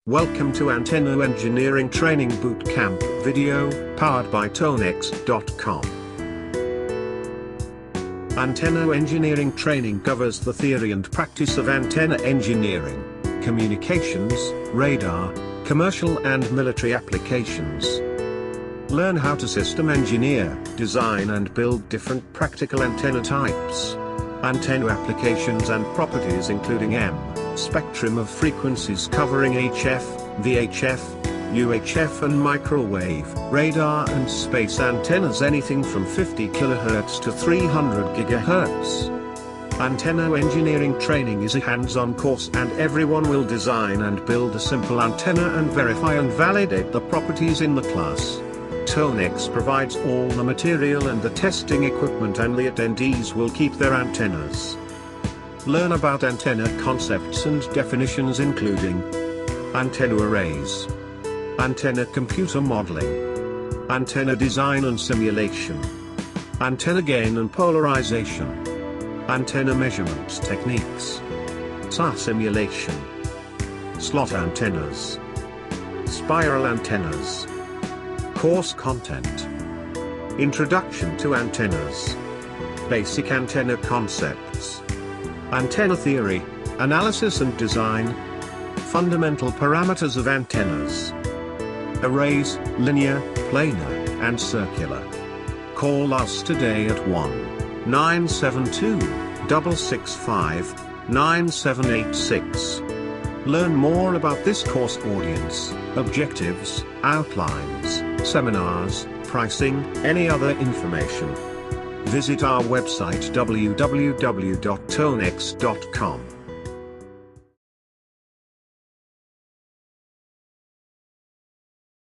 Welcome to Antenna Engineering Training Bootcamp video, powered by Tonex.com. Antenna engineering training covers the theory and practice of antenna engineering, communications, radar, commercial and military applications. Learn how to system engineer, design and build different practical antenna types. Antenna applications and properties including spectrum of frequencies covering HF, VHF, UHF and microwave, radar and space antennas anything from 50 kHz to 300 GHz. Antenna engineering training is a hands-on course and everyone will design and build a simple antenna and verify and validate the properties in the class. Tonex provides all the material and the testing equipment, and the attendees will keep their antennas. Learn about antenna concepts and definitions including antenna arrays, antenna computer modeling, antenna design and simulation, antenna gain and polarization, antenna measurement techniques, SAR simulation, slot antennas, spiral antennas. Course content: Introduction to antennas, basic antenna concepts, antenna theory, analysis and design, fundamental parameters of antennas, arrays, linear, planar, and circular. Call us today at 1-972-665-9786. Learn more about this course audience, objectives, outlines, seminars, pricing, any other information. Visit our website www.tonex.com.